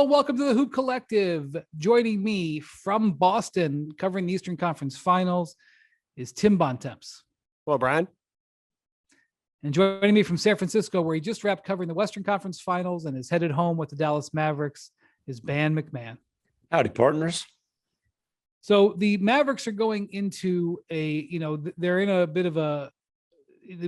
Hello, welcome to the Hoop Collective. Joining me from Boston, covering the Eastern Conference Finals, is Tim Bontemps. Hello, Brian. And joining me from San Francisco, where he just wrapped covering the Western Conference Finals and is headed home with the Dallas Mavericks, is Ban MacMahon. Howdy, partners. So the Mavericks are going into they're in a bit of a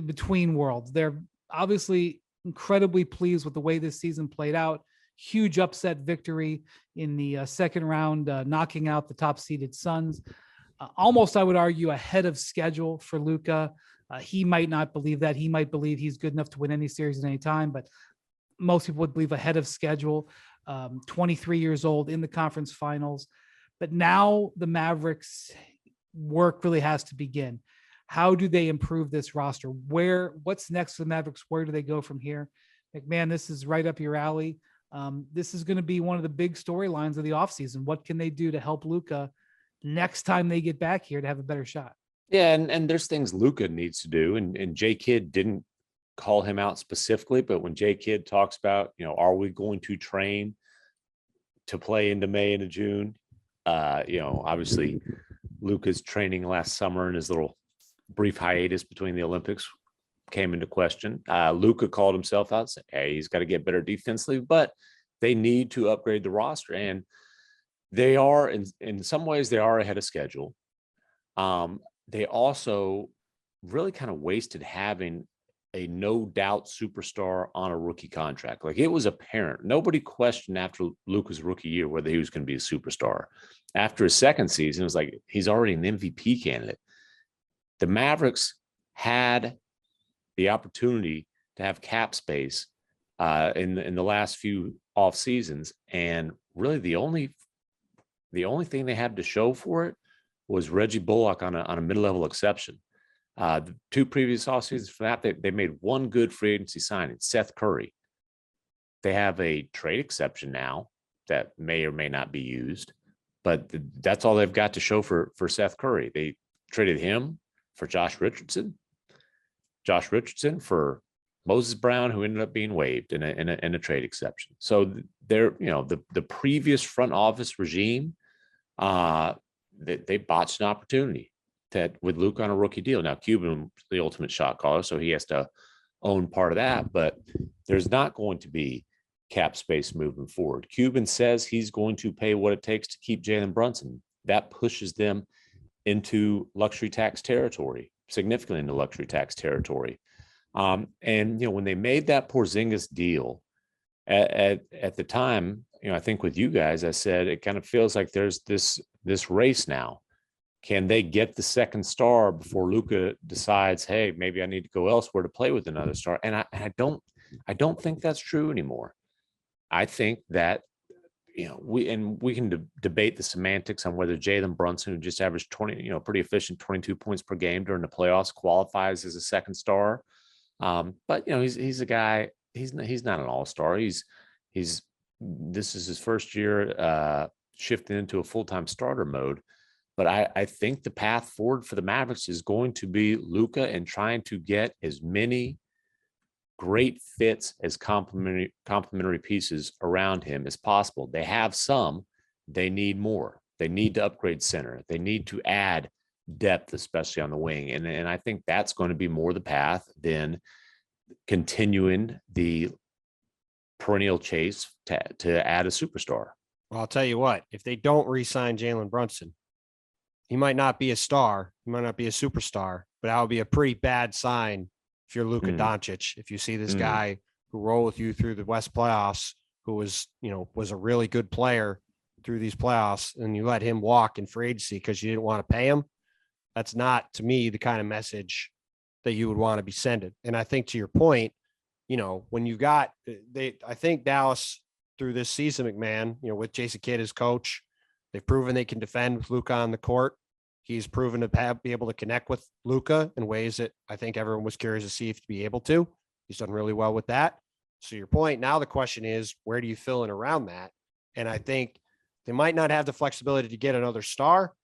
between worlds. They're obviously incredibly pleased with the way this season played out. Huge upset victory in the second round, knocking out the top-seeded Suns. Almost, I would argue, ahead of schedule for Luka. He might not believe that. He might believe he's good enough to win any series at any time, but most people would believe ahead of schedule. 23 years old in the conference finals. But now the Mavericks' work really has to begin. How do they improve this roster? What's next for the Mavericks? Where do they go from here? MacMahon, this is right up your alley. This is going to be one of the big storylines of the offseason. What can they do to help Luka next time they get back here to have a better shot? Yeah, and there's things Luka needs to do, and J. Kidd didn't call him out specifically, but when J. Kidd talks about, are we going to train to play into May and June? Obviously Luka's training last summer and his little brief hiatus between the Olympics came into question. Luka called himself out, said, hey, he's got to get better defensively, but they need to upgrade the roster. And they are, in some ways, they are ahead of schedule. They also really kind of wasted having a no doubt superstar on a rookie contract. Like, it was apparent. Nobody questioned after Luka's rookie year whether he was going to be a superstar. After his second season, it was like, he's already an MVP candidate. The Mavericks had the opportunity to have cap space in the last few off seasons, and really the only thing they had to show for it was Reggie Bullock on a mid-level exception. The two previous off seasons for that, they made one good free agency signing, Seth Curry. They have a trade exception now that may or may not be used, but that's all they've got to show for Seth Curry. They traded him for Josh Richardson for Moses Brown, who ended up being waived in a trade exception. So they're, the previous front office regime, they botched an opportunity with Luka on a rookie deal. Now, Cuban, the ultimate shot caller, so he has to own part of that, but there's not going to be cap space moving forward. Cuban says he's going to pay what it takes to keep Jalen Brunson. That pushes them into luxury tax territory, significantly into luxury tax territory. And when they made that Porzingis deal at the time, I think with you guys, I said it kind of feels like there's this race now. Can they get the second star before Luka decides, hey, maybe I need to go elsewhere to play with another star? And I don't think that's true anymore. I think that we can debate the semantics on whether Jalen Brunson, who just averaged 20, pretty efficient 22 points per game during the playoffs, qualifies as a second star. But he's a guy. He's not an all-star. This is his first year shifting into a full-time starter mode. But I think the path forward for the Mavericks is going to be Luka and trying to get as many great fits as complementary pieces around him as possible. They have some. They need more. They need to upgrade center. They need to add depth, especially on the wing. And I think that's going to be more the path than continuing the perennial chase to add a superstar. Well, I'll tell you what, if they don't re-sign Jalen Brunson, he might not be a star. He might not be a superstar, but that would be a pretty bad sign if you're Luka Doncic. If you see this guy who rolled with you through the West playoffs, who was a really good player through these playoffs, and you let him walk in free agency because you didn't want to pay him, that's not, to me, the kind of message that you would want to be sending. And I think to your point, when you've got, I think Dallas through this season, MacMahon, with Jason Kidd as coach, they've proven they can defend with Luka on the court. He's proven to be able to connect with Luka in ways that I think everyone was curious to see if to be able to. He's done really well with that. So your point, now the question is, where do you fill in around that? And I think they might not have the flexibility to get another star.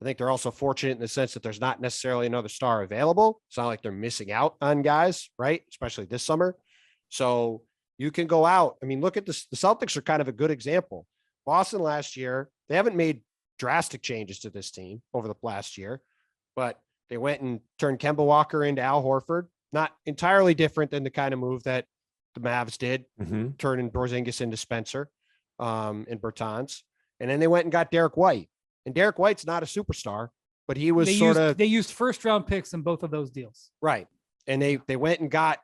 I think they're also fortunate in the sense that there's not necessarily another star available. It's not like they're missing out on guys, right? Especially this summer. So, You can go out. I mean, look at this. The Celtics are kind of a good example. Boston last year, they haven't made drastic changes to this team over the last year, but they went and turned Kemba Walker into Al Horford. Not entirely different than the kind of move that the Mavs did, turning Porzingis into Spencer and Bertans. And then they went and got Derek White. And Derek White's not a superstar, but he was they used first round picks in both of those deals. Right. And they went and got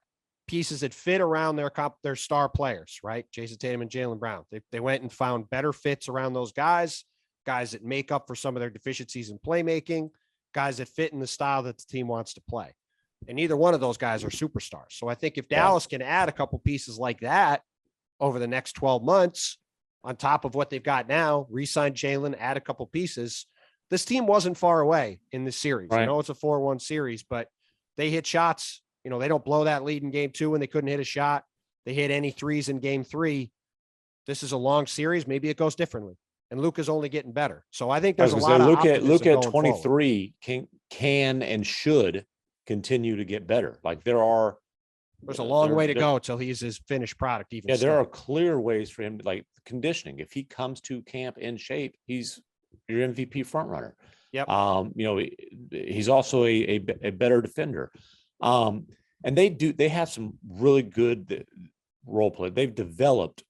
pieces that fit around their star players, right? Jason Tatum and Jaylen Brown. They went and found better fits around those guys that make up for some of their deficiencies in playmaking, guys that fit in the style that the team wants to play. And neither one of those guys are superstars. So I think if Dallas can add a couple pieces like that over the next 12 months, on top of what they've got now, re-sign Jaylen, add a couple pieces, this team wasn't far away in this series. Right. I know it's a 4-1 series, but they hit shots. You know, they don't blow that lead in game 2 when they couldn't hit a shot. They hit any threes in game 3. This is a long series. Maybe it goes differently. And Luka's only getting better. So I think there's a lot of optimism look at going 23 can and should continue to get better. Like there's a long way to go till he's his finished product. Even there are clear ways for him to, like conditioning. If he comes to camp in shape, he's your MVP front runner. Yep. You know, he's also a better defender. And they have some really good role play. They've developed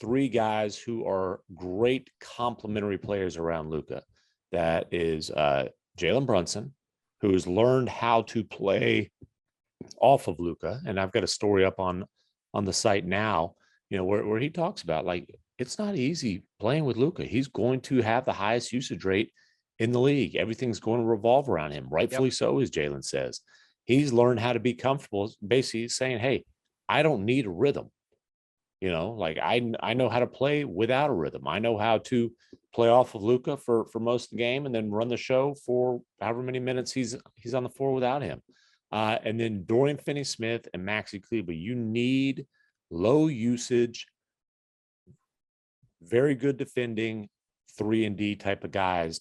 3 guys who are great complementary players around Luka. That is Jalen Brunson, who's learned how to play off of Luka. And I've got a story up on the site now, you know, where he talks about, like, it's not easy playing with Luka. He's going to have the highest usage rate in the league. Everything's going to revolve around him, rightfully so, as Jalen says. He's learned how to be comfortable, basically saying, hey, I don't need a rhythm. You know, like I know how to play without a rhythm. I know how to play off of Luka for most of the game and then run the show for however many minutes he's on the floor without him. And then Dorian Finney-Smith and Maxi Kleber, you need low usage, very good defending 3-and-D type of guys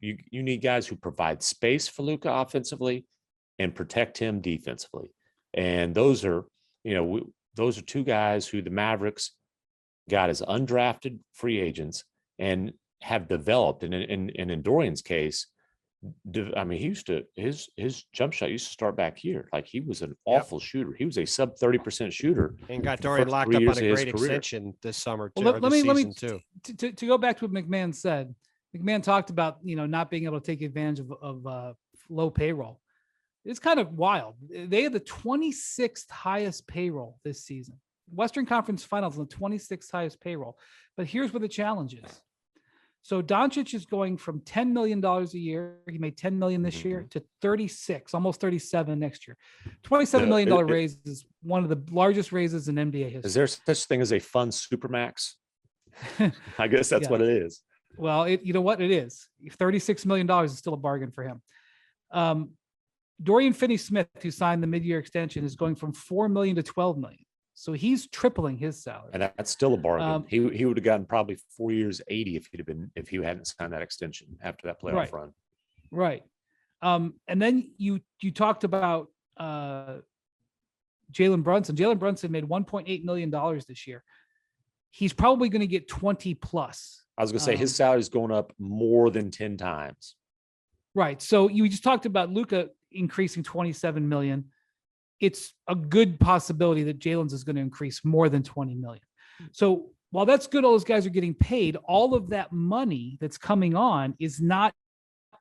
you need guys who provide space for Luka offensively and protect him defensively. And those are, you know, those are 2 guys who the Mavericks got as undrafted free agents and have developed. And in Dorian's case, I mean, his jump shot used to start back here. Like he was an awful shooter. He was a sub 30% shooter. And got Dorian locked up on a great extension this summer too. Well, let me to go back to what MacMahon said. MacMahon talked about, you know, not being able to take advantage of low payroll. It's kind of wild. They had the 26th highest payroll this season. Western Conference Finals on the 26th highest payroll. But here's where the challenge is. So Doncic is going from $10 million a year. He made $10 million this year to 36, almost 37 next year. $27 million raise is one of the largest raises in NBA history. Is there such thing as a fun supermax? I guess that's what it is. Well, you know what it is. $36 million is still a bargain for him. Dorian Finney-Smith, who signed the mid-year extension, is going from $4 million to $12 million. So he's tripling his salary. And that's still a bargain. He would have gotten probably 4 years, 80 if he hadn't signed that extension after that playoff run. Right. And then you talked about Jalen Brunson. Jalen Brunson made $1.8 million this year. He's probably going to get 20 plus. I was going to say his salary is going up more than 10 times. Right. So you just talked about Luka increasing 27 million. It's a good possibility that Jalen's is going to increase more than 20 million. So while that's good, all those guys are getting paid, all of that money that's coming on is not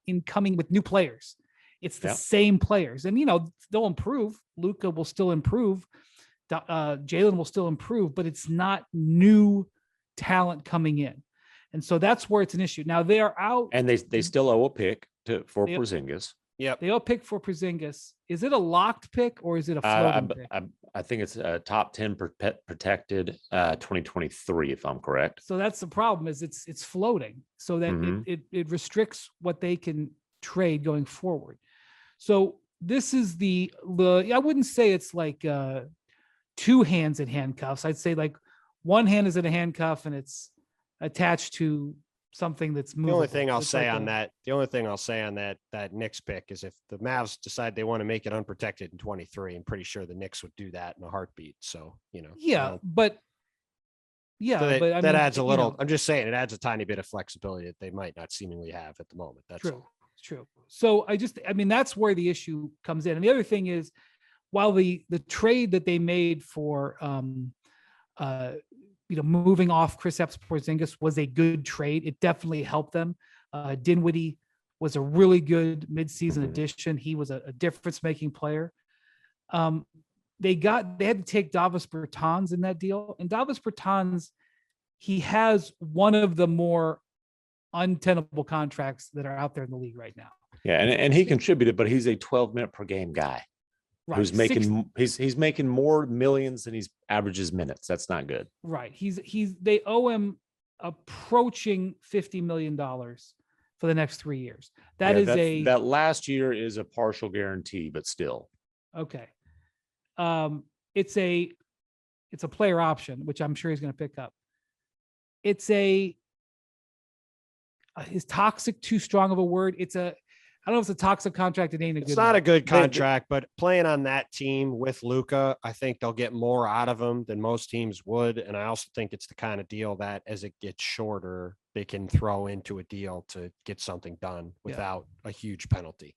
incoming with new players. It's the same players. And, you know, they'll improve. Luka will still improve. Jalen will still improve, but it's not new talent coming in. And so that's where it's an issue. Now they are out. And they still owe a pick for Porzingis. Yep. They all pick for Porzingis. Is it a locked pick or is it a floating pick? I think it's a top 10 protected 2023, if I'm correct. So that's the problem is it's floating so that it restricts what they can trade going forward. So this is the I wouldn't say it's like 2 hands in handcuffs. I'd say like one hand is in a handcuff and it's attached to something that's movable. The only thing I'll It's say like on that Knicks pick is if the Mavs decide they want to make it unprotected in 23, I'm pretty sure the Knicks would do that in a heartbeat. So, you know, Yeah, but so but I that mean, adds a little, know, I'm just saying it adds a tiny bit of flexibility that they might not seemingly have at the moment. That's true, all. true. So I mean, that's where the issue comes in. And the other thing is, while the trade that they made for, moving off Kristaps Porzingis was a good trade, it definitely helped them. Dinwiddie was a really good midseason addition. He was a difference-making player. They had to take Davis Bertans in that deal, and Davis Bertans, he has one of the more untenable contracts that are out there in the league right now. Yeah, and he contributed, but he's a 12-minute per game guy. Right. Who's making he's making more millions than he's averages minutes. That's not good. Right. They owe him approaching $50 million for the next 3 years. That last year is a partial guarantee, but still. Okay. It's a player option, which I'm sure he's going to pick up. It's is toxic too strong of a word? I don't know if it's a toxic contract. It ain't a good. It's not a good contract, but playing on that team with Luka, I think they'll get more out of him than most teams would. And I also think it's the kind of deal that as it gets shorter, they can throw into a deal to get something done without a huge penalty.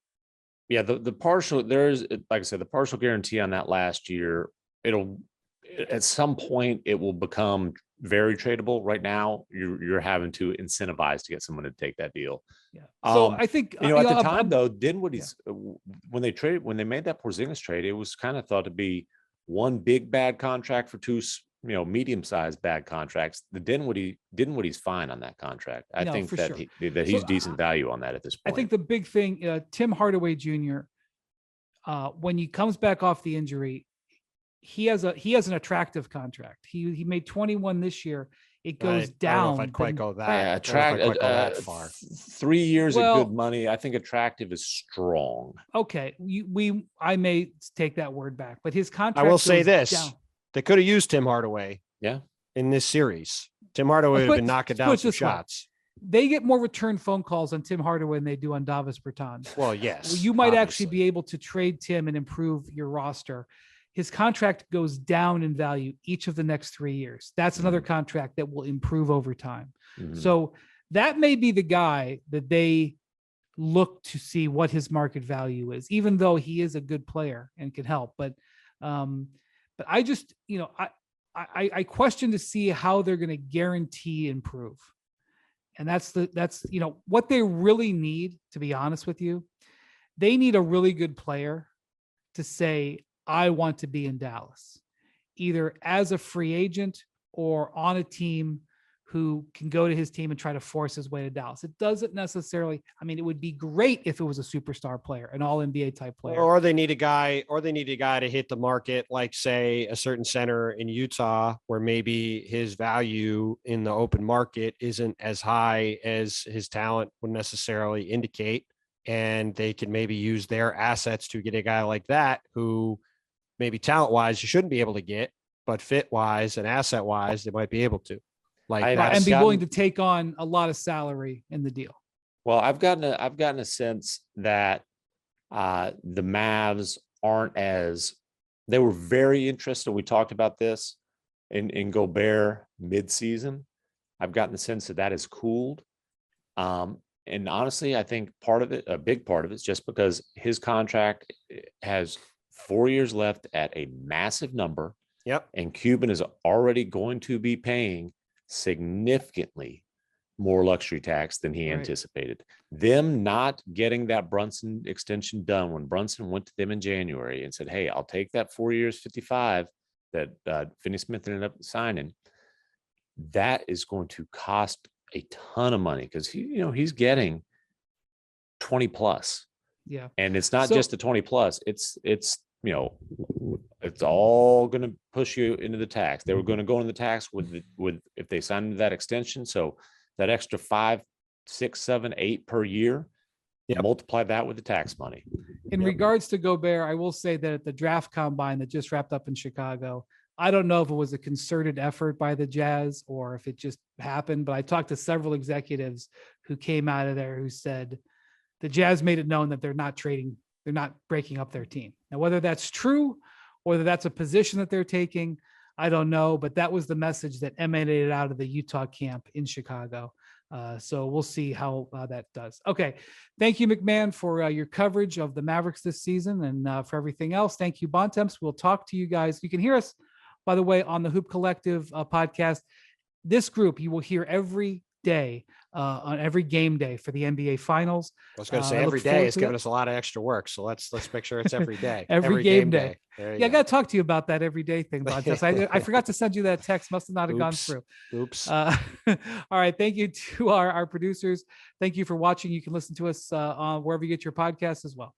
Yeah, the partial, there's, like I said, the partial guarantee on that last year, at some point it will become very tradable. Right now, you're having to incentivize to get someone to take that deal. Yeah. So I think at the time though, Dinwiddie's when they made that Porzingis trade, it was kind of thought to be one big bad contract for two medium-sized bad contracts. The Dinwiddie's fine on that contract. I think that sure. He's decent value on that at this point. I think the big thing, Tim Hardaway Jr. When he comes back off the injury, he has an attractive contract. He made 21 this year. It goes down. I don't know if I'd quite go that. That far. 3 years of good money. I think attractive is strong. Okay, I may take that word back, but his contract. I will say this: down. They could have used Tim Hardaway. Yeah. In this series, Tim Hardaway would have been knocking down some shots. They get more return phone calls on Tim Hardaway than they do on Davis Bertans. Well, yes. You might actually be able to trade Tim and improve your roster. His contract goes down in value each of the next 3 years. That's another contract that will improve over time. Mm-hmm. So that may be the guy that they look to see what his market value is, even though he is a good player and can help. But I just, I question to see how they're going to guarantee improve. And that's what they really need, to be honest with you. They need a really good player to say, I want to be in Dallas, either as a free agent or on a team who can go to his team and try to force his way to Dallas. It doesn't necessarily, it would be great if it was a superstar player, an all NBA type player. Or they need a guy to hit the market, like say a certain center in Utah, where maybe his value in the open market isn't as high as his talent would necessarily indicate. And they can maybe use their assets to get a guy like that who maybe talent-wise you shouldn't be able to get, but fit-wise and asset-wise they might be able to. And be willing to take on a lot of salary in the deal. Well, I've gotten a sense that the Mavs they were very interested. We talked about this in Gobert mid-season. I've gotten the sense that has cooled. And honestly, I think a big part of it is just because his contract has 4 years left at a massive number. Yep. And Cuban is already going to be paying significantly more luxury tax than he anticipated. Them not getting that Brunson extension done when Brunson went to them in January and said, hey, I'll take that 4 years, 55 that Finney Smith ended up signing. That is going to cost a ton of money because he's getting 20 plus. Yeah. And it's not just the 20 plus. It's all going to push you into the tax. They were going to go into the tax with if they signed that extension. So that extra 5, 6, 7, 8 per year, multiply that with the tax money. In regards to Gobert, I will say that at the draft combine that just wrapped up in Chicago, I don't know if it was a concerted effort by the Jazz or if it just happened, but I talked to several executives who came out of there who said the Jazz made it known that they're not breaking up their team. Now, whether that's true, whether that's a position that they're taking, I don't know, but that was the message that emanated out of the Utah camp in Chicago. So we'll see how that does. Okay. Thank you, MacMahon, for your coverage of the Mavericks this season and for everything else. Thank you, Bontemps. We'll talk to you guys. You can hear us, by the way, on the Hoop Collective podcast. This group you will hear every day on every game day for the NBA Finals. I was going to say every day is giving us a lot of extra work. So let's make sure it's every day. every game day. Yeah, I got to talk to you about that every day thing, Bontemps. I forgot to send you that text. Must have not have gone through. Oops. All right. Thank you to our producers. Thank you for watching. You can listen to us on wherever you get your podcasts as well.